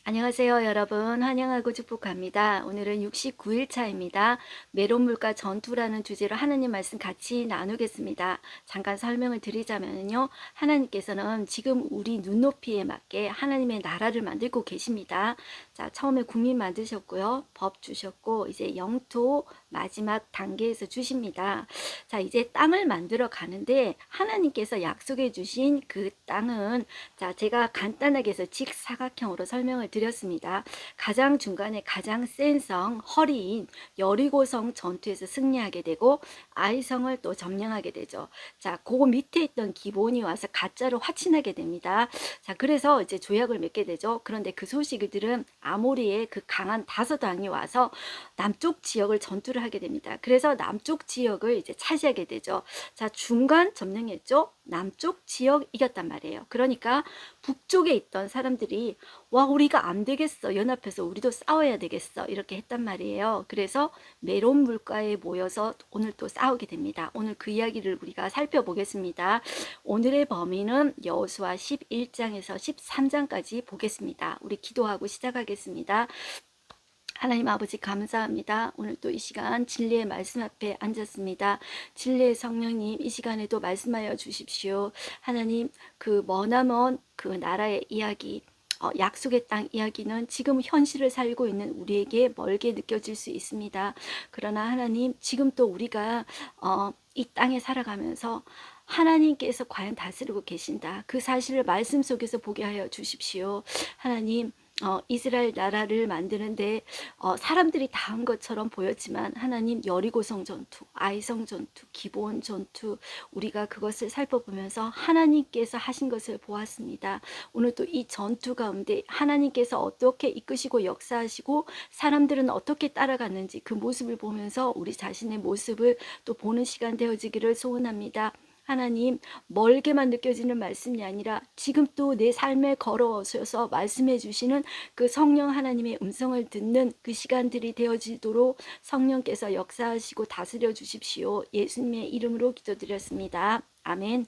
안녕하세요, 여러분. 환영하고 축복합니다. 오늘은 69일 차입니다. 메론물과 전투라는 주제로 하나님 말씀 같이 나누겠습니다. 잠깐 설명을 드리자면요. 하나님께서는 지금 우리 눈높이에 맞게 하나님의 나라를 만들고 계십니다. 자, 처음에 국민 만드셨고요. 법 주셨고, 이제 영토 마지막 단계에서 주십니다. 자, 이제 땅을 만들어 가는데 하나님께서 약속해 주신 그 땅은, 자, 제가 간단하게 해서 직사각형으로 설명을 드렸습니다. 가장 중간에 가장 센 성, 허리인 여리고성 전투에서 승리하게 되고 아이성을 또 점령하게 되죠. 자, 그 밑에 있던 기본이 와서 가짜로 화친하게 됩니다. 자, 그래서 이제 조약을 맺게 되죠. 그런데 그 소식을 들은 아모리의 그 강한 다섯 왕이 와서 남쪽 지역을 전투를 하게 됩니다. 그래서 남쪽 지역을 이제 차지하게 되죠. 자, 중간 점령했죠. 남쪽 지역 이겼단 말이에요. 그러니까 북쪽에 있던 사람들이 와, 우리가 안 되겠어, 연합해서 우리도 싸워야 되겠어, 이렇게 했단 말이에요. 그래서 메론 물가에 모여서 오늘 또 싸우게 됩니다. 오늘 그 이야기를 우리가 살펴보겠습니다. 오늘의 범위는 여호수아 11장에서 13장까지 보겠습니다. 우리 기도하고 시작하겠습니다. 하나님 아버지, 감사합니다. 오늘 또 이 시간 진리의 말씀 앞에 앉았습니다. 진리의 성령님, 이 시간에도 말씀하여 주십시오. 하나님, 그 머나먼 그 나라의 이야기, 약속의 땅 이야기는 지금 현실을 살고 있는 우리에게 멀게 느껴질 수 있습니다. 그러나 하나님, 지금 또 우리가 이 땅에 살아가면서 하나님께서 과연 다스리고 계신다, 그 사실을 말씀 속에서 보게 하여 주십시오. 하나님, 이스라엘 나라를 만드는데 사람들이 다 한 것처럼 보였지만 하나님, 여리고성 전투, 아이성 전투, 기본 전투, 우리가 그것을 살펴보면서 하나님께서 하신 것을 보았습니다. 오늘 또 이 전투 가운데 하나님께서 어떻게 이끄시고 역사하시고 사람들은 어떻게 따라갔는지 그 모습을 보면서 우리 자신의 모습을 또 보는 시간 되어지기를 소원합니다. 하나님, 멀게만 느껴지는 말씀이 아니라 지금 또 내 삶에 걸어오셔서 말씀해 주시는 그 성령 하나님의 음성을 듣는 그 시간들이 되어지도록 성령께서 역사하시고 다스려 주십시오. 예수님의 이름으로 기도드렸습니다. 아멘.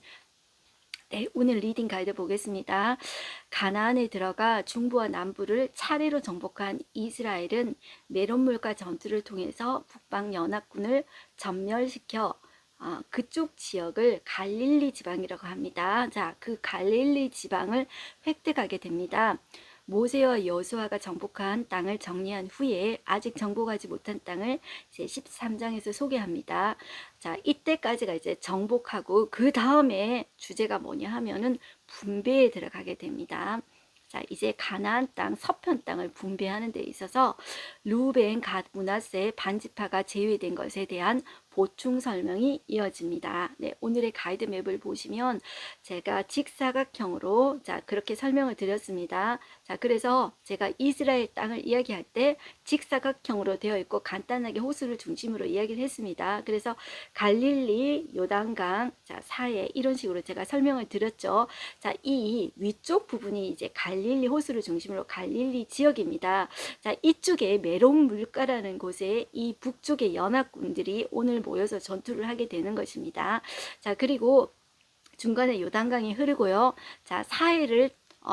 네, 오늘 리딩 가이드 보겠습니다. 가나안에 들어가 중부와 남부를 차례로 정복한 이스라엘은 메론물과 전투를 통해서 북방 연합군을 전멸시켜 그쪽 지역을 갈릴리 지방이라고 합니다. 자, 그 갈릴리 지방을 획득하게 됩니다. 모세와 여호수아가 정복한 땅을 정리한 후에 아직 정복하지 못한 땅을 이제 13장에서 소개합니다. 자, 이때까지가 이제 정복하고 그 다음에 주제가 뭐냐 하면은 분배에 들어가게 됩니다. 자, 이제 가나안 땅, 서편 땅을 분배하는 데 있어서 루벤, 갓, 므낫세 반지파가 제외된 것에 대한 보충 설명이 이어집니다. 네, 오늘의 가이드 맵을 보시면 제가 직사각형으로 자 그렇게 설명을 드렸습니다. 자, 그래서 제가 이스라엘 땅을 이야기할 때 직사각형으로 되어 있고 간단하게 호수를 중심으로 이야기를 했습니다. 그래서 갈릴리, 요단강, 자, 사해, 이런 식으로 제가 설명을 드렸죠. 자, 이 위쪽 부분이 이제 갈릴리 호수를 중심으로 갈릴리 지역입니다. 자, 이쪽에 메론 물가라는 곳에 이 북쪽의 연합군들이 오늘 모여서 전투를 하게 되는 것입니다. 자, 그리고 중간에 요단강이 흐르고요. 자, 사해를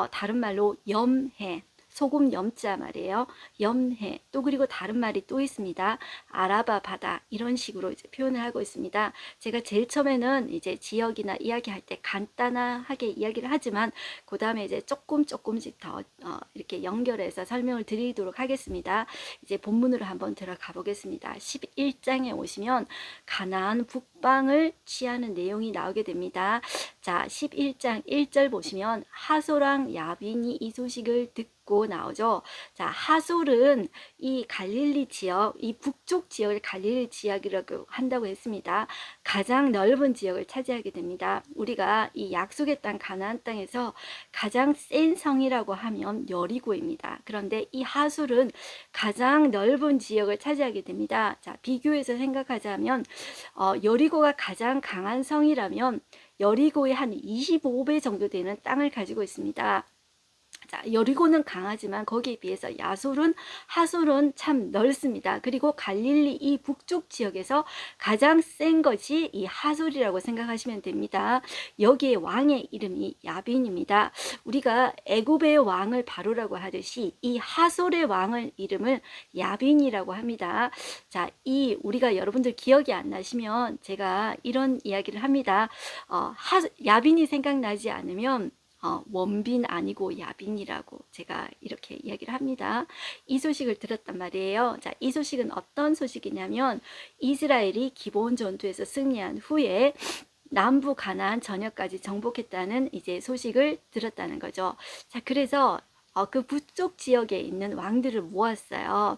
다른 말로 염해, 소금 염자 말이에요. 염해. 또 그리고 다른 말이 또 있습니다. 아라바 바다, 이런 식으로 이제 표현을 하고 있습니다. 제가 제일 처음에는 이제 지역이나 이야기할 때 간단하게 이야기를 하지만 그 다음에 이제 조금씩 더 이렇게 연결해서 설명을 드리도록 하겠습니다. 이제 본문으로 한번 들어가 보겠습니다. 11장에 오시면 가나안 북방을 취하는 내용이 나오게 됩니다. 자, 11장 1절 보시면 하소랑 야빈이 이 소식을 듣고 나오죠. 자, 하솔은 이 갈릴리 지역, 이 북쪽 지역을 갈릴리 지역이라고 한다고 했습니다. 가장 넓은 지역을 차지하게 됩니다. 우리가 이 약속의 땅 가나안 땅에서 가장 센 성이라고 하면 여리고입니다. 그런데 이 하솔은 가장 넓은 지역을 차지하게 됩니다. 자, 비교해서 생각하자면 여리고가 가장 강한 성이라면 여리고의 한 25배 정도 되는 땅을 가지고 있습니다. 자, 여리고는 강하지만 거기에 비해서 야솔은 하솔은 참 넓습니다. 그리고 갈릴리 이 북쪽 지역에서 가장 센 것이 이 하솔이라고 생각하시면 됩니다. 여기에 왕의 이름이 야빈입니다. 우리가 애굽의 왕을 바로라고 하듯이 이 하솔의 왕을 이름을 야빈이라고 합니다. 자, 이 우리가 여러분들 기억이 안 나시면 제가 이런 이야기를 합니다. 야빈이 생각나지 않으면 원빈 아니고 야빈이라고 제가 이렇게 이야기를 합니다. 이 소식을 들었단 말이에요. 자, 이 소식은 어떤 소식이냐면 이스라엘이 기브온 전투에서 승리한 후에 남부 가나안 전역까지 정복했다는 이제 소식을 들었다는 거죠. 자, 그래서 그 북쪽 지역에 있는 왕들을 모았어요.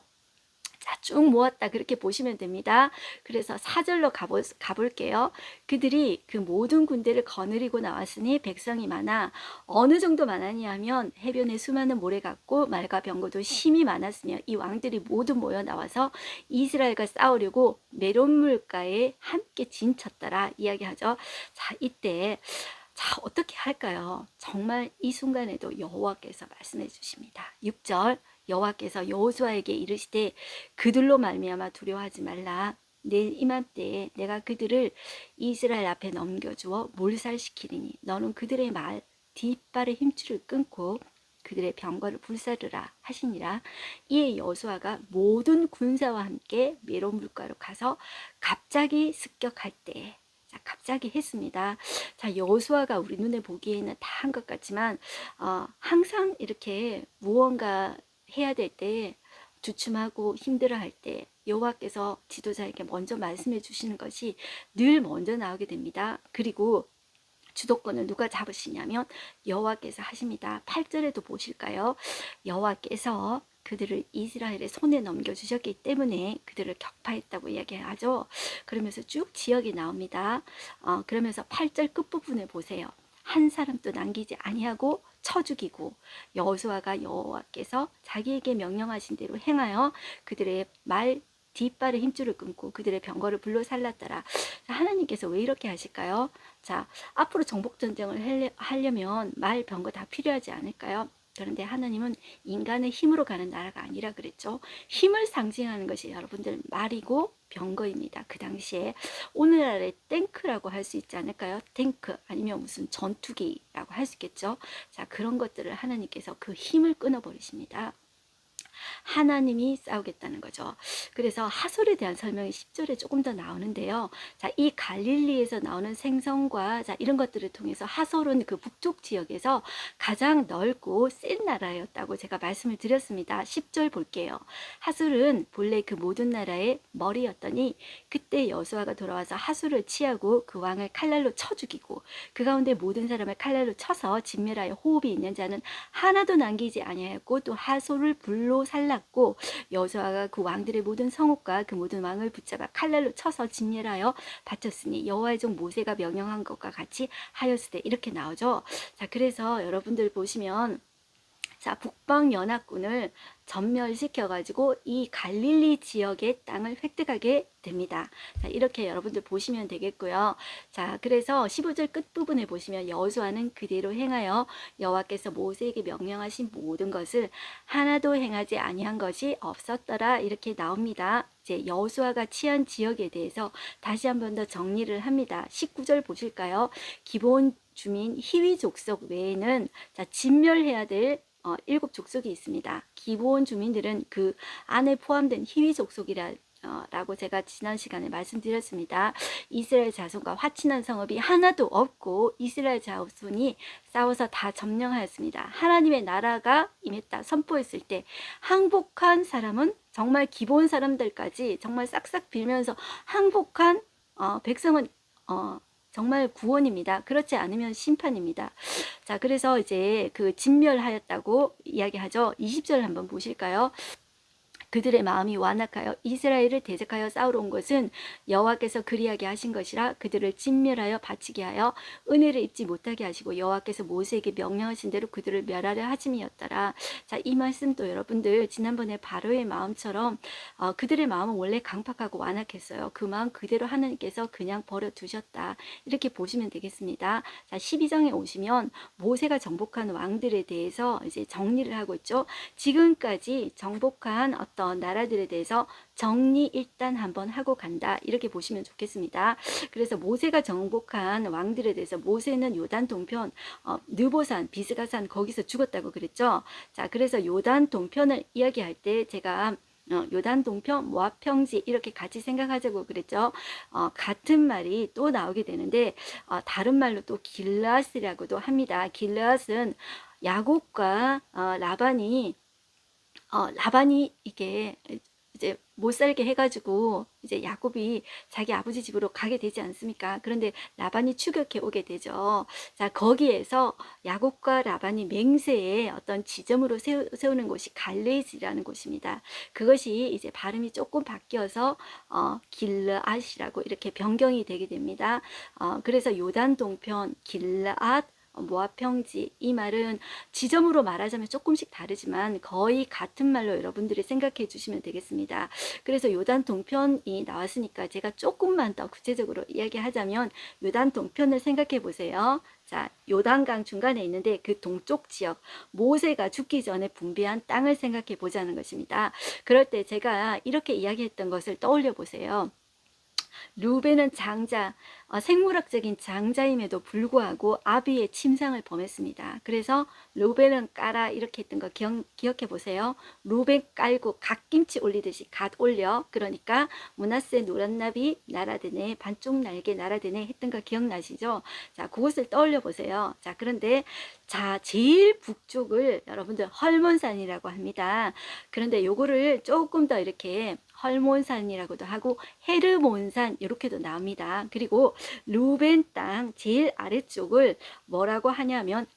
자, 쭉 모았다 그렇게 보시면 됩니다. 그래서 사절로 가볼게요. 그들이 그 모든 군대를 거느리고 나왔으니 백성이 많아 어느 정도 많았냐면 해변에 수많은 모래 같고 말과 병거도 심히 많았으며 이 왕들이 모두 모여 나와서 이스라엘과 싸우려고 메론 물가에 함께 진쳤더라 이야기하죠. 자, 이때 자, 어떻게 할까요? 정말 이 순간에도 여호와께서 말씀해 주십니다. 6절 여호와께서 여호수아에게 이르시되 그들로 말미암아 두려워하지 말라. 내 이맘때에 내가 그들을 이스라엘 앞에 넘겨주어 몰살시키리니 너는 그들의 말 뒷발의 힘줄을 끊고 그들의 병거를 불사르라 하시니라. 이에 여호수아가 모든 군사와 함께 메론 물가로 가서 갑자기 습격할 때 갑자기 했습니다. 자, 여호수아가 우리 눈에 보기에는 다 한 것 같지만 항상 이렇게 무언가 해야 될 때 주춤하고 힘들어할 때 여호와께서 지도자에게 먼저 말씀해 주시는 것이 늘 먼저 나오게 됩니다. 그리고 주도권을 누가 잡으시냐면 여호와께서 하십니다. 8절에도 보실까요? 여호와께서 그들을 이스라엘의 손에 넘겨주셨기 때문에 그들을 격파했다고 이야기하죠. 그러면서 쭉 지역이 나옵니다. 그러면서 8절 끝부분을 보세요. 한 사람도 남기지 아니하고 쳐 죽이고 여호수아가 여호와께서 자기에게 명령하신 대로 행하여 그들의 말 뒷발의 힘줄을 끊고 그들의 병거를 불로 살랐더라. 하나님께서 왜 이렇게 하실까요? 자, 앞으로 정복전쟁을 하려면 말, 병거 다 필요하지 않을까요? 그런데 하나님은 인간의 힘으로 가는 나라가 아니라 그랬죠. 힘을 상징하는 것이 여러분들 말이고 병거입니다. 그 당시에 오늘날의 탱크라고 할 수 있지 않을까요? 탱크 아니면 무슨 전투기라고 할 수 있겠죠. 자, 그런 것들을 하나님께서 그 힘을 끊어버리십니다. 하나님이 싸우겠다는 거죠. 그래서 하솔에 대한 설명이 10절에 조금 더 나오는데요. 자, 이 갈릴리에서 나오는 생선과 자, 이런 것들을 통해서 하솔은 그 북쪽 지역에서 가장 넓고 센 나라였다고 제가 말씀을 드렸습니다. 10절 볼게요. 하솔은 본래 그 모든 나라의 머리였더니 그때 여호수아가 돌아와서 하솔을 치하고 그 왕을 칼날로 쳐 죽이고 그 가운데 모든 사람을 칼날로 쳐서 진멸하여 호흡이 있는 자는 하나도 남기지 아니하였고 또 하솔을 불로 살랐고 여호수아가 그 왕들의 모든 성읍과 그 모든 왕을 붙잡아 칼날로 쳐서 진멸하여 바쳤으니 여호와의 종 모세가 명령한 것과 같이 하였으되 이렇게 나오죠. 자, 그래서 여러분들 보시면 자, 북방 연합군을 전멸시켜가지고 이 갈릴리 지역의 땅을 획득하게 됩니다. 자, 이렇게 여러분들 보시면 되겠고요. 자, 그래서 15절 끝부분에 보시면 여호수아는 그대로 행하여 여호와께서 모세에게 명령하신 모든 것을 하나도 행하지 아니한 것이 없었더라 이렇게 나옵니다. 이제 여호수아가 취한 지역에 대해서 다시 한 번 더 정리를 합니다. 19절 보실까요? 기본 주민 히위 족속 외에는 자, 진멸해야 될 7 족속이 있습니다. 기본 주민들은 그 안에 포함된 히위 족속이라고 제가 지난 시간에 말씀드렸습니다. 이스라엘 자손과 화친한 성읍이 하나도 없고 이스라엘 자손이 싸워서 다 점령하였습니다. 하나님의 나라가 임했다 선포했을 때 항복한 사람은 정말 기본 사람들까지 정말 싹싹 빌면서 항복한 백성은 정말 구원입니다. 그렇지 않으면 심판입니다. 자, 그래서 이제 그 진멸하였다고 이야기하죠. 20절 한번 보실까요? 그들의 마음이 완악하여 이스라엘을 대적하여 싸우러 온 것은 여호와께서 그리하게 하신 것이라. 그들을 진멸하여 바치게 하여 은혜를 입지 못하게 하시고 여호와께서 모세에게 명령하신 대로 그들을 멸하려 하심이었더라. 자, 이 말씀도 여러분들 지난번에 바로의 마음처럼 그들의 마음은 원래 강팍하고 완악했어요. 그 마음 그대로 하나님께서 그냥 버려두셨다. 이렇게 보시면 되겠습니다. 자, 12장에 오시면 모세가 정복한 왕들에 대해서 이제 정리를 하고 있죠. 지금까지 정복한 어떤 나라들에 대해서 정리 일단 한번 하고 간다. 이렇게 보시면 좋겠습니다. 그래서 모세가 정복한 왕들에 대해서 모세는 요단 동편 느보산 비스가산 거기서 죽었다고 그랬죠. 자, 그래서 요단 동편을 이야기할 때 제가 요단 동편, 모압 평지 이렇게 같이 생각하자고 그랬죠. 같은 말이 또 나오게 되는데 다른 말로 또 길르앗이라고도 합니다. 길르앗은 야곱과 라반이 이게 이제 못 살게 해가지고 이제 야곱이 자기 아버지 집으로 가게 되지 않습니까? 그런데 라반이 추격해 오게 되죠. 자, 거기에서 야곱과 라반이 맹세의 어떤 지점으로 세우는 곳이 갈레지라는 곳입니다. 그것이 이제 발음이 조금 바뀌어서 길르앗이라고 이렇게 변경이 되게 됩니다. 그래서 요단 동편 길르앗 모압 평지, 이 말은 지점으로 말하자면 조금씩 다르지만 거의 같은 말로 여러분들이 생각해 주시면 되겠습니다. 그래서 요단 동편이 나왔으니까 제가 조금만 더 구체적으로 이야기하자면 요단 동편을 생각해 보세요. 자, 요단강 중간에 있는데 그 동쪽 지역, 모세가 죽기 전에 분배한 땅을 생각해 보자는 것입니다. 그럴 때 제가 이렇게 이야기했던 것을 떠올려 보세요. 루벤은 장자, 생물학적인 장자임에도 불구하고 아비의 침상을 범했습니다. 그래서 루벤은 까라 이렇게 했던 거 기억해 보세요. 루벤 깔고 갓김치 올리듯이 갓 올려. 그러니까 므낫세 노란 나비 날아드네, 반쪽 날개 날아드네 했던 거 기억나시죠? 자, 그것을 떠올려 보세요. 자, 그런데 자, 제일 북쪽을 여러분들 헐몬산이라고 합니다. 그런데 요거를 조금 더 이렇게 헐몬산이라고도 하고 헤르몬산 이렇게도 나옵니다. 그리고 루벤 땅 제일 아래쪽을 뭐라고 하냐면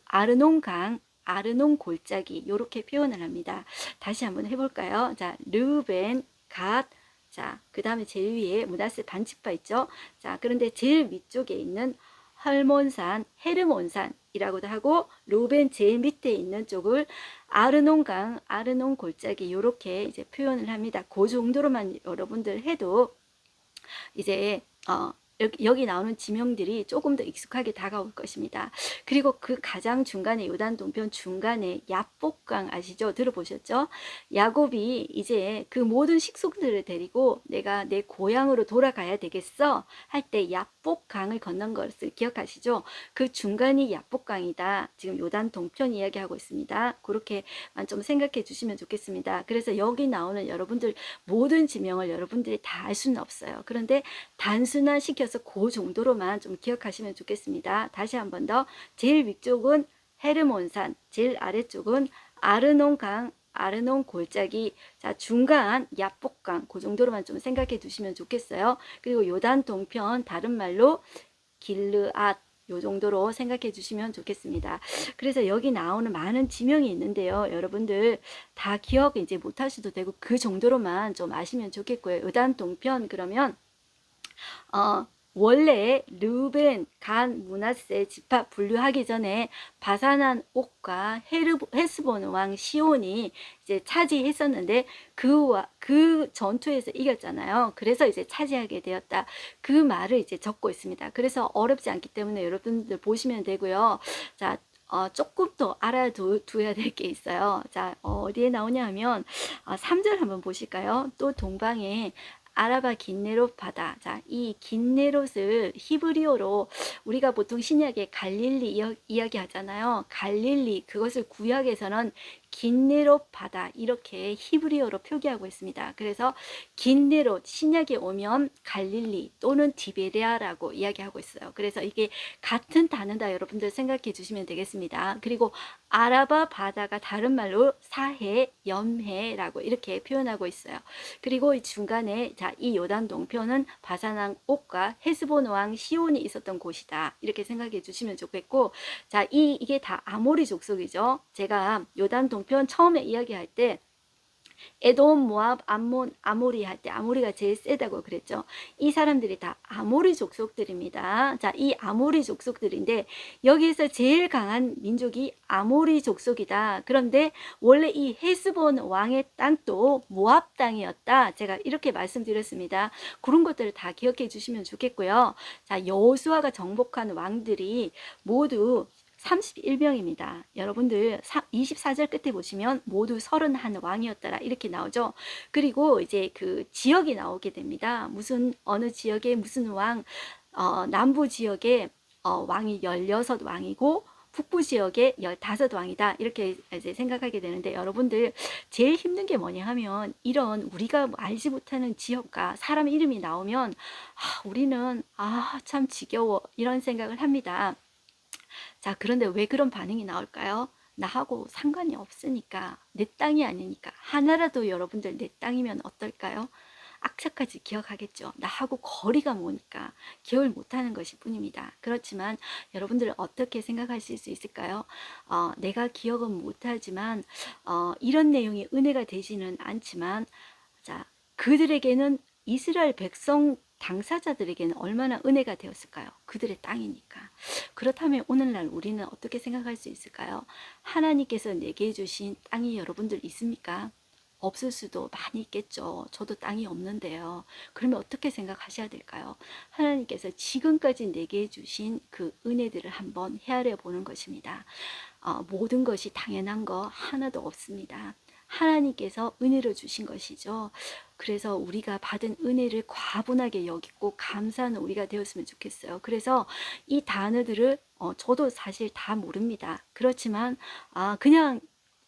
아르논강, 아르논 골짜기 이렇게 표현을 합니다. 다시 한번 해볼까요? 자, 루벤, 갓, 자, 그 다음에 제일 위에 므낫세 반지파 있죠? 자, 그런데 제일 위쪽에 있는 헐몬산, 헤르몬산이라고도 하고 루벤 제일 밑에 있는 쪽을 아르논강, 아르논 골짜기 이렇게 이제 표현을 합니다. 그 정도로만 여러분들 해도 이제 여기 나오는 지명들이 조금 더 익숙하게 다가올 것입니다. 그리고 그 가장 중간에 요단 동편 중간에 야복강 아시죠? 들어보셨죠? 야곱이 이제 그 모든 식속들을 데리고 내가 내 고향으로 돌아가야 되겠어 할 때 야복강을 건넌 것을 기억하시죠? 그 중간이 야복강이다. 지금 요단 동편 이야기하고 있습니다. 그렇게만 좀 생각해 주시면 좋겠습니다. 그래서 여기 나오는 여러분들 모든 지명을 여러분들이 다 알 수는 없어요. 그런데 단순화 시켜서 그 정도로만 좀 기억하시면 좋겠습니다. 다시 한 번 더 제일 위쪽은 헤르몬산, 제일 아래쪽은 아르논강, 아르논 골짜기, 자 중간 야복강 그 정도로만 좀 생각해 두시면 좋겠어요. 그리고 요단 동편 다른 말로 길르앗 요 정도로 생각해 주시면 좋겠습니다. 그래서 여기 나오는 많은 지명이 있는데요. 여러분들 다 기억 이제 못 하셔도 되고 그 정도로만 좀 아시면 좋겠고요. 요단 동편 그러면 원래 르벤, 간, 므낫세 지파 분류하기 전에 바산한 옥과 헤스본 왕 시온이 이제 차지했었는데 그 전투에서 이겼잖아요. 그래서 이제 차지하게 되었다. 그 말을 이제 적고 있습니다. 그래서 어렵지 않기 때문에 여러분들 보시면 되고요. 자, 조금 더 알아둬야 될 게 있어요. 자, 어디에 나오냐 하면 3절 한번 보실까요? 또 동방에 아라바 긴네롯 바다. 자, 이 긴네롯을 히브리어로 우리가 보통 신약에 갈릴리 이야기 하잖아요. 갈릴리, 그것을 구약에서는 긴네롯 바다 이렇게 히브리어로 표기하고 있습니다. 그래서 긴네롯, 신약에 오면 갈릴리 또는 디베레아라고 이야기하고 있어요. 그래서 이게 같은 단어다 여러분들 생각해 주시면 되겠습니다. 그리고 아라바 바다가 다른 말로 사해, 염해라고 이렇게 표현하고 있어요. 그리고 이 중간에 자, 이 요단 동편은 바산왕 옥과 헤스본 왕 시온이 있었던 곳이다. 이렇게 생각해 주시면 좋겠고, 자, 이게 다 아모리 족속이죠. 제가 요단 동편 처음에 이야기할 때 에돔, 모압, 암몬, 아모리 할 때 아모리가 제일 세다고 그랬죠. 이 사람들이 다 아모리 족속들입니다. 자, 이 아모리 족속들인데 여기에서 제일 강한 민족이 아모리 족속이다. 그런데 원래 이 헤스본 왕의 땅도 모압 땅이었다. 제가 이렇게 말씀드렸습니다. 그런 것들을 다 기억해 주시면 좋겠고요. 자, 여호수아가 정복한 왕들이 모두 31명입니다. 여러분들 24절 끝에 보시면 모두 31 왕이었더라 이렇게 나오죠. 그리고 이제 그 지역이 나오게 됩니다. 무슨 어느 지역에 무슨 왕, 남부 지역에 왕이 16 왕이고 북부 지역에 15 왕이다 이렇게 이제 생각하게 되는데, 여러분들 제일 힘든 게 뭐냐 하면 이런 우리가 알지 못하는 지역과 사람 이름이 나오면 우리는 참 지겨워 이런 생각을 합니다. 자, 그런데 왜 그런 반응이 나올까요? 나하고 상관이 없으니까, 내 땅이 아니니까. 하나라도 여러분들 내 땅이면 어떨까요? 악착같이 기억하겠죠. 나하고 거리가 머니까 기억을 못하는 것일 뿐입니다. 그렇지만 여러분들 어떻게 생각하실 수 있을까요? 내가 기억은 못하지만 이런 내용이 은혜가 되지는 않지만, 자, 그들에게는 이스라엘 백성 당사자들에게는 얼마나 은혜가 되었을까요? 그들의 땅이니까. 그렇다면 오늘날 우리는 어떻게 생각할 수 있을까요? 하나님께서 내게 주신 땅이 여러분들 있습니까? 없을 수도 많이 있겠죠. 저도 땅이 없는데요. 그러면 어떻게 생각하셔야 될까요? 하나님께서 지금까지 내게 주신 그 은혜들을 한번 헤아려 보는 것입니다. 모든 것이 당연한 거 하나도 없습니다. 하나님께서 은혜를 주신 것이죠. 그래서 우리가 받은 은혜를 과분하게 여기고 감사하는 우리가 되었으면 좋겠어요. 그래서 이 단어들을 저도 사실 다 모릅니다. 그렇지만 그냥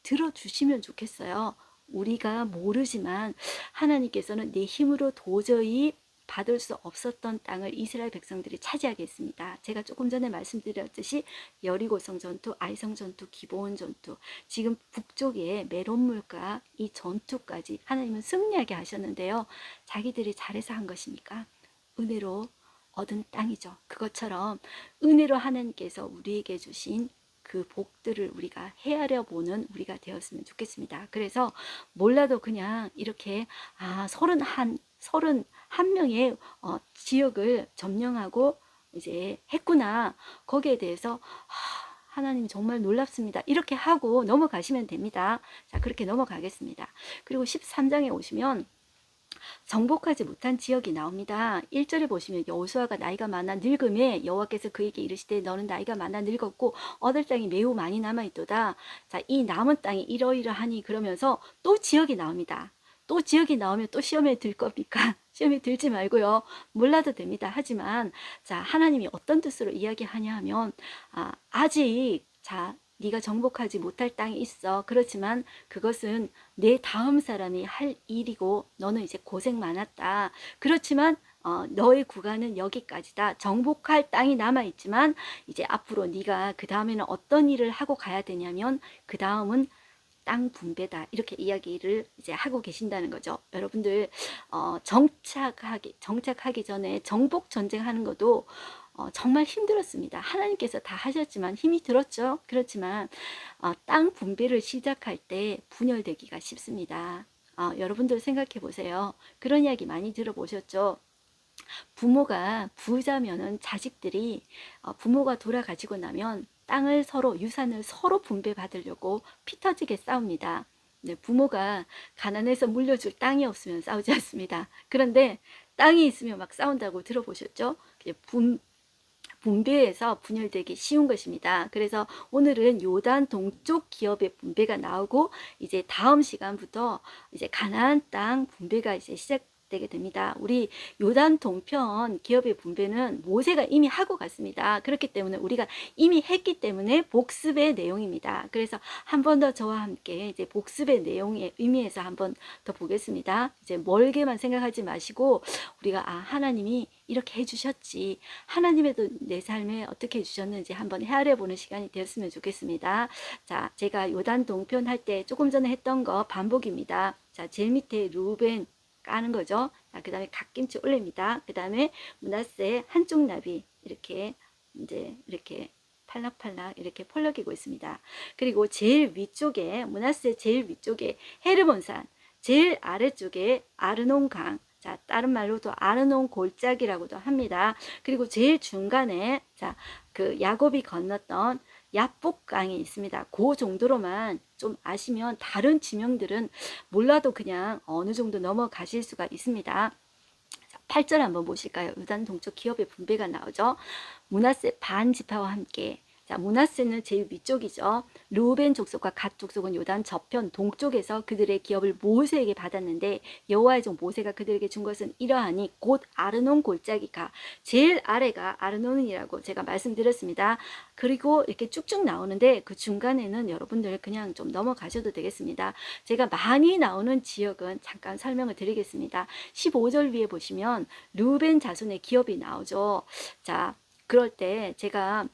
들어주시면 좋겠어요. 우리가 모르지만 하나님께서는 내 힘으로 도저히 받을 수 없었던 땅을 이스라엘 백성들이 차지하겠습니다. 제가 조금 전에 말씀드렸듯이 여리고성 전투, 아이성 전투, 기브온 전투, 지금 북쪽에 메론물과 이 전투까지 하나님은 승리하게 하셨는데요. 자기들이 잘해서 한 것입니까? 은혜로 얻은 땅이죠. 그것처럼 은혜로 하나님께서 우리에게 주신 그 복들을 우리가 헤아려 보는 우리가 되었으면 좋겠습니다. 그래서 몰라도 그냥 이렇게 31명의 지역을 점령하고 이제 했구나. 거기에 대해서 하나님 정말 놀랍습니다. 이렇게 하고 넘어가시면 됩니다. 자, 그렇게 넘어가겠습니다. 그리고 13장에 오시면 정복하지 못한 지역이 나옵니다. 1절에 보시면 여호수아가 나이가 많아 늙음에 여호와께서 그에게 이르시되 너는 나이가 많아 늙었고 얻을 땅이 매우 많이 남아있도다. 자, 이 남은 땅이 이러이러하니 그러면서 또 지역이 나옵니다. 또 지역이 나오면 또 시험에 들 겁니까? 시험에 들지 말고요. 몰라도 됩니다. 하지만 자, 하나님이 어떤 뜻으로 이야기하냐 하면 아직 자, 네가 정복하지 못할 땅이 있어. 그렇지만 그것은 내 다음 사람이 할 일이고 너는 이제 고생 많았다. 그렇지만 너의 구간은 여기까지다. 정복할 땅이 남아있지만 이제 앞으로 네가 그 다음에는 어떤 일을 하고 가야 되냐면 그 다음은 땅 분배다. 이렇게 이야기를 이제 하고 계신다는 거죠. 여러분들 정착하기 전에 정복 전쟁하는 것도 정말 힘들었습니다. 하나님께서 다 하셨지만 힘이 들었죠. 그렇지만 땅 분배를 시작할 때 분열되기가 쉽습니다. 여러분들 생각해 보세요. 그런 이야기 많이 들어보셨죠? 부모가 부자면은 자식들이 부모가 돌아가시고 나면 땅을 서로 유산을 서로 분배받으려고 피 터지게 싸웁니다. 네, 부모가 가난해서 물려줄 땅이 없으면 싸우지 않습니다. 그런데 땅이 있으면 막 싸운다고 들어보셨죠? 분배해서 분열되기 쉬운 것입니다. 그래서 오늘은 요단 동쪽 기업의 분배가 나오고 이제 다음 시간부터 이제 가나안 땅 분배가 이제 시작되게 됩니다. 우리 요단 동편 기업의 분배는 모세가 이미 하고 갔습니다. 그렇기 때문에 우리가 이미 했기 때문에 복습의 내용입니다. 그래서 한 번 더 저와 함께 이제 복습의 내용의 의미에서 한 번 더 보겠습니다. 이제 멀게만 생각하지 마시고 우리가 하나님이 이렇게 해주셨지, 하나님의도 내 삶에 어떻게 해주셨는지 한번 헤아려 보는 시간이 되었으면 좋겠습니다. 자, 제가 요단 동편 할 때 조금 전에 했던 거 반복입니다. 자, 제일 밑에 루벤 까는 거죠. 자, 그 다음에 갓김치 올립니다. 그 다음에 므낫세 한쪽 나비 이렇게 이제 이렇게 팔락팔락 이렇게 펄럭이고 있습니다. 그리고 제일 위쪽에 므낫세 제일 위쪽에 헤르몬산, 제일 아래쪽에 아르논 강, 자, 다른 말로도 아르논 골짜기라고도 합니다. 그리고 제일 중간에 자, 그 야곱이 건넜던 야복강이 있습니다. 그 정도로만 좀 아시면 다른 지명들은 몰라도 그냥 어느 정도 넘어가실 수가 있습니다. 8절 한번 보실까요? 요단 동쪽 기업의 분배가 나오죠. 므낫세 반 지파와 함께. 자, 므낫세는 제일 위쪽이죠. 르우벤 족속과 갓 족속은 요단 저편 동쪽에서 그들의 기업을 모세에게 받았는데 여호와의 종 모세가 그들에게 준 것은 이러하니 곧 아르논 골짜기가 제일 아래가 아르논이라고 제가 말씀드렸습니다. 그리고 이렇게 쭉쭉 나오는데 그 중간에는 여러분들 그냥 좀 넘어가셔도 되겠습니다. 제가 많이 나오는 지역은 잠깐 설명을 드리겠습니다. 15절 위에 보시면 르우벤 자손의 기업이 나오죠. 자, 그럴 때 제가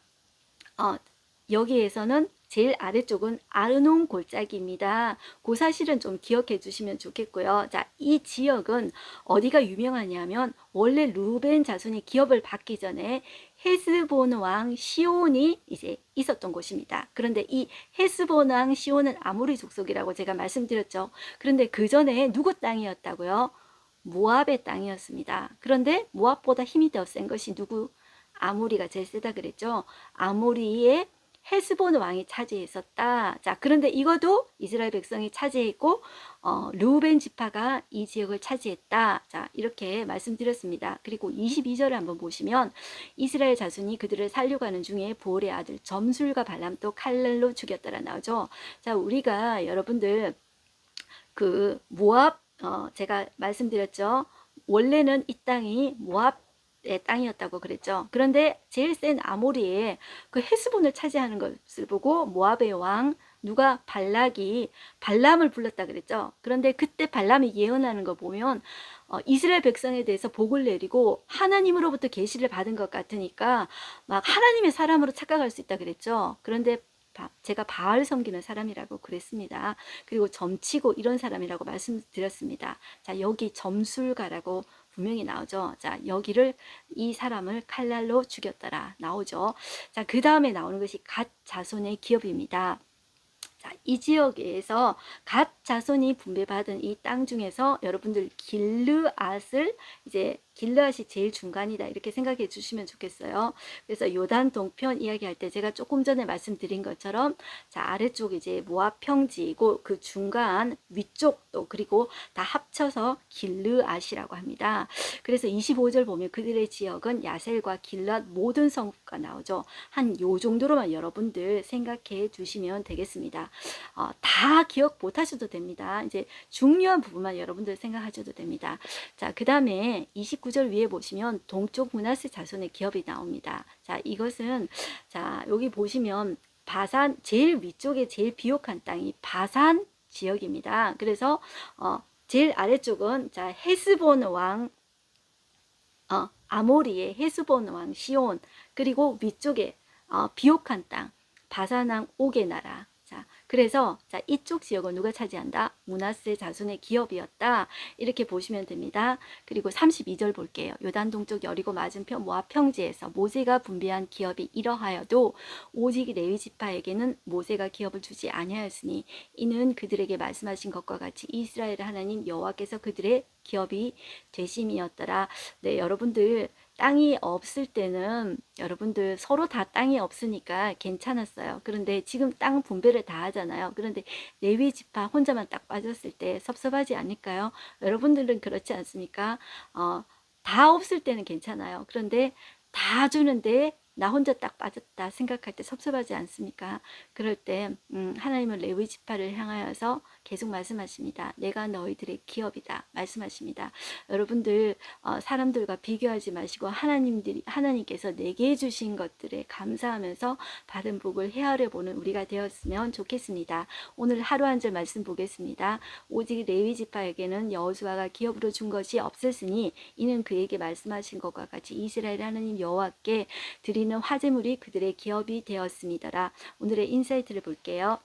여기에서는 제일 아래쪽은 아르논 골짜기입니다. 그 사실은 좀 기억해 주시면 좋겠고요. 자, 이 지역은 어디가 유명하냐면 원래 루벤 자손이 기업을 받기 전에 헤스본 왕 시온이 이제 있었던 곳입니다. 그런데 이 헤스본 왕 시온은 아모리 족속이라고 제가 말씀드렸죠. 그런데 그 전에 누구 땅이었다고요? 모압의 땅이었습니다. 그런데 모압보다 힘이 더 센 것이 누구? 아모리가 제일 세다 그랬죠. 아모리의 헤스본 왕이 차지했었다. 자, 그런데 이것도 이스라엘 백성이 차지했고 르우벤 지파가 이 지역을 차지했다. 자, 이렇게 말씀드렸습니다. 그리고 22절을 한번 보시면 이스라엘 자손이 그들을 살려가는 중에 보올의 아들 점술과 발람도 칼날로 죽였다라 나오죠. 자, 우리가 여러분들 그 모압 제가 말씀드렸죠. 원래는 이 땅이 모압의 땅이었다고 그랬죠. 그런데 제일 센 아모리의 그 헤스본을 차지하는 것을 보고 모압의 왕 누가 발락이 발람을 불렀다 그랬죠. 그런데 그때 발람이 예언하는 거 보면 이스라엘 백성에 대해서 복을 내리고 하나님으로부터 계시를 받은 것 같으니까 막 하나님의 사람으로 착각할 수 있다 그랬죠. 그런데 제가 바알 섬기는 사람이라고 그랬습니다. 그리고 점치고 이런 사람이라고 말씀드렸습니다. 자, 여기 점술가라고 분명히 나오죠. 자, 여기를 이 사람을 칼날로 죽였더라 나오죠. 자, 그 다음에 나오는 것이 갓 자손의 기업입니다. 자, 이 지역에서 갓 자손이 분배받은 이 땅 중에서 여러분들 길르앗을 이제 길르앗이 제일 중간이다 이렇게 생각해 주시면 좋겠어요. 그래서 요단 동편 이야기할 때 제가 조금 전에 말씀드린 것처럼 자, 아래쪽 이제 모압 평지이고 그 중간 위쪽도 그리고 다 합쳐서 길르앗이라고 합니다. 그래서 25절 보면 그들의 지역은 야셀과 길르앗 모든 성읍가 나오죠. 한 요 정도로만 여러분들 생각해 주시면 되겠습니다. 다 기억 못 하셔도 됩니다. 이제 중요한 부분만 여러분들 생각하셔도 됩니다. 자, 그 다음에 29절 위에 보시면 동쪽 므낫세 자손의 기업이 나옵니다. 자, 이것은 자, 여기 보시면 바산 제일 위쪽에 제일 비옥한 땅이 바산 지역입니다. 그래서 제일 아래쪽은 자, 헤스본 왕 아모리의 헤스본 왕 시온 그리고 위쪽에 비옥한 땅 바산왕 옥의 나라. 자, 그래서 자, 이쪽 지역을 누가 차지한다? 므낫세 자손의 기업이었다. 이렇게 보시면 됩니다. 그리고 32절 볼게요. 요단 동쪽 여리고 맞은편 모압 평지에서 모세가 분배한 기업이 이러하여도 오직 레위 지파에게는 모세가 기업을 주지 아니하였으니 이는 그들에게 말씀하신 것과 같이 이스라엘 하나님 여호와께서 그들의 기업이 되심이었더라. 네, 여러분들 땅이 없을 때는 여러분들 서로 다 땅이 없으니까 괜찮았어요. 그런데 지금 땅 분배를 다 하잖아요. 그런데 레위 지파 혼자만 딱 빠졌을 때 섭섭하지 않을까요? 여러분들은 그렇지 않습니까? 다 없을 때는 괜찮아요. 그런데 다 주는데 나 혼자 딱 빠졌다 생각할 때 섭섭하지 않습니까? 그럴 때 하나님은 레위 지파를 향하여서 계속 말씀하십니다. 내가 너희들의 기업이다 말씀하십니다. 여러분들 사람들과 비교하지 마시고 하나님께서 내게 주신 것들에 감사하면서 받은 복을 헤아려 보는 우리가 되었으면 좋겠습니다. 오늘 하루 한 절 말씀 보겠습니다. 오직 레위 지파에게는 여호수아가 기업으로 준 것이 없었으니 이는 그에게 말씀하신 것과 같이 이스라엘 하나님 여호와께 드리는 화제물이 그들의 기업이 되었습니다라. 오늘의 인사이트를 볼게요.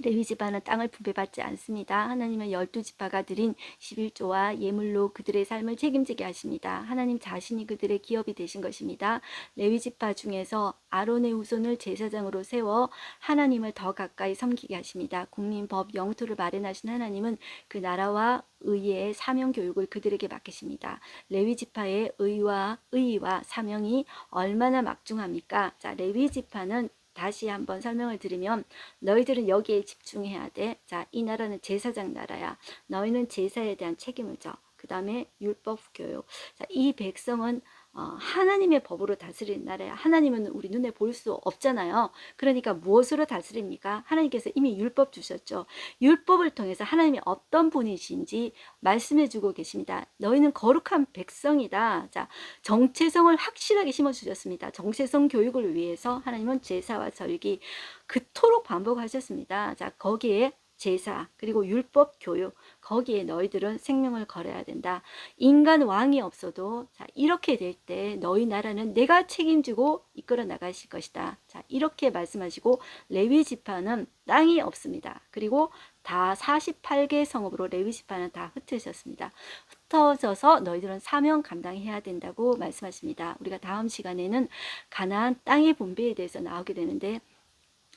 레위 지파는 땅을 분배받지 않습니다. 하나님은 12지파가 드린 11조와 예물로 그들의 삶을 책임지게 하십니다. 하나님 자신이 그들의 기업이 되신 것입니다. 레위 지파 중에서 아론의 후손을 제사장으로 세워 하나님을 더 가까이 섬기게 하십니다. 국민법 영토를 마련하신 하나님은 그 나라와 의의 사명 교육을 그들에게 맡기십니다. 레위 지파의 의의와 사명이 얼마나 막중합니까? 자, 레위 지파는 다시 한번 설명을 드리면 너희들은 여기에 집중해야 돼. 자, 이 나라는 제사장 나라야. 너희는 제사에 대한 책임을 져. 그 다음에 율법 교육. 자, 이 백성은 하나님의 법으로 다스리는 나라야. 하나님은 우리 눈에 볼 수 없잖아요. 그러니까 무엇으로 다스립니까? 하나님께서 이미 율법 주셨죠. 율법을 통해서 하나님이 어떤 분이신지 말씀해 주고 계십니다. 너희는 거룩한 백성이다. 자, 정체성을 확실하게 심어 주셨습니다. 정체성 교육을 위해서 하나님은 제사와 절기 그토록 반복하셨습니다. 자, 거기에 제사 그리고 율법 교육 거기에 너희들은 생명을 걸어야 된다. 인간 왕이 없어도 자, 이렇게 될 때 너희 나라는 내가 책임지고 이끌어 나가실 것이다. 자, 이렇게 말씀하시고 레위 지파는 땅이 없습니다. 그리고 다 48개 성읍으로 레위 지파는 다 흩어졌습니다. 흩어져서 너희들은 사명 감당해야 된다고 말씀하십니다. 우리가 다음 시간에는 가나안 땅의 분배에 대해서 나오게 되는데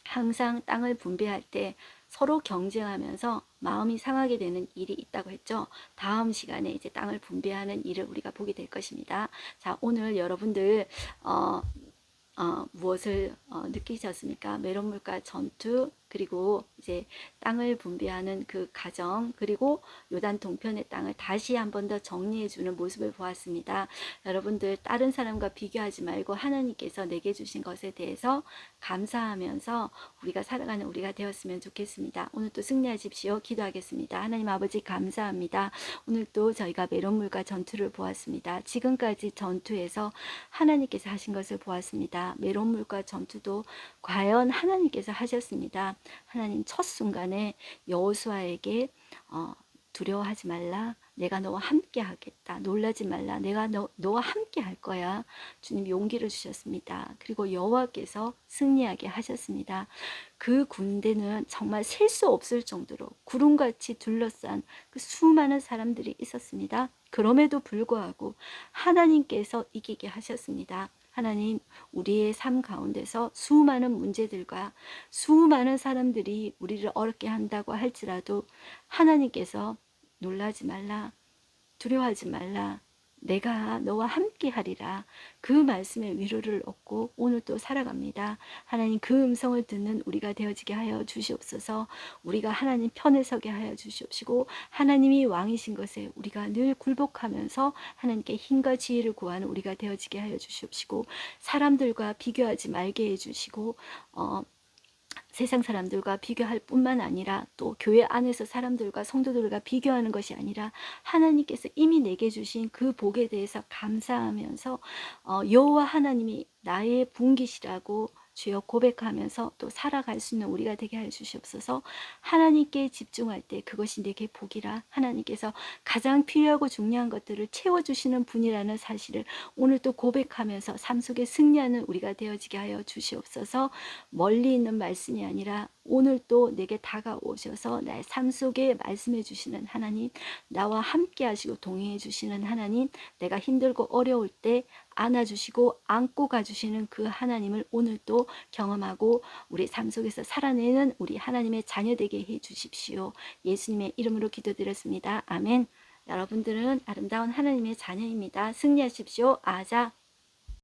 항상 땅을 분배할 때 서로 경쟁하면서 마음이 상하게 되는 일이 있다고 했죠. 다음 시간에 이제 땅을 분배하는 일을 우리가 보게 될 것입니다. 자, 오늘 여러분들 무엇을 느끼셨습니까? 메론물과 전투 그리고 이제 땅을 분배하는 그 과정 그리고 요단 동편의 땅을 다시 한 번 더 정리해 주는 모습을 보았습니다. 여러분들 다른 사람과 비교하지 말고 하나님께서 내게 주신 것에 대해서 감사하면서 우리가 살아가는 우리가 되었으면 좋겠습니다. 오늘 또 승리하십시오. 기도하겠습니다. 하나님 아버지 감사합니다. 오늘 또 저희가 메론물과 전투를 보았습니다. 지금까지 전투에서 하나님께서 하신 것을 보았습니다. 메론물과 전투도 과연 하나님께서 하셨습니다. 하나님 첫 순간에 여호수아에게 두려워하지 말라. 내가 너와 함께 하겠다. 놀라지 말라. 내가 너와 함께 할 거야. 주님 용기를 주셨습니다. 그리고 여호와께서 승리하게 하셨습니다. 그 군대는 정말 셀 수 없을 정도로 구름같이 둘러싼 그 수많은 사람들이 있었습니다. 그럼에도 불구하고 하나님께서 이기게 하셨습니다. 하나님, 우리의 삶 가운데서 수많은 문제들과 수많은 사람들이 우리를 어렵게 한다고 할지라도 하나님께서 놀라지 말라, 두려워하지 말라, 내가 너와 함께 하리라. 그 말씀의 위로를 얻고 오늘 또 살아갑니다. 하나님 그 음성을 듣는 우리가 되어지게 하여 주시옵소서. 우리가 하나님 편에 서게 하여 주시옵시고 하나님이 왕이신 것에 우리가 늘 굴복하면서 하나님께 힘과 지혜를 구하는 우리가 되어지게 하여 주시옵시고 사람들과 비교하지 말게 해주시고 세상 사람들과 비교할 뿐만 아니라 또 교회 안에서 사람들과 성도들과 비교하는 것이 아니라 하나님께서 이미 내게 주신 그 복에 대해서 감사하면서 여호와 하나님이 나의 분기시라고 주여 고백하면서 또 살아갈 수 있는 우리가 되게 하여 주시옵소서. 하나님께 집중할 때 그것이 내게 복이라 하나님께서 가장 필요하고 중요한 것들을 채워주시는 분이라는 사실을 오늘 또 고백하면서 삶 속에 승리하는 우리가 되어지게 하여 주시옵소서. 멀리 있는 말씀이 아니라 오늘 또 내게 다가오셔서 나의 삶 속에 말씀해 주시는 하나님, 나와 함께 하시고 동행해 주시는 하나님, 내가 힘들고 어려울 때 안아주시고 안고 가주시는 그 하나님을 오늘 또 경험하고 우리 삶 속에서 살아내는 우리 하나님의 자녀 되게 해 주십시오. 예수님의 이름으로 기도드렸습니다. 아멘. 여러분들은 아름다운 하나님의 자녀입니다. 승리하십시오. 아자.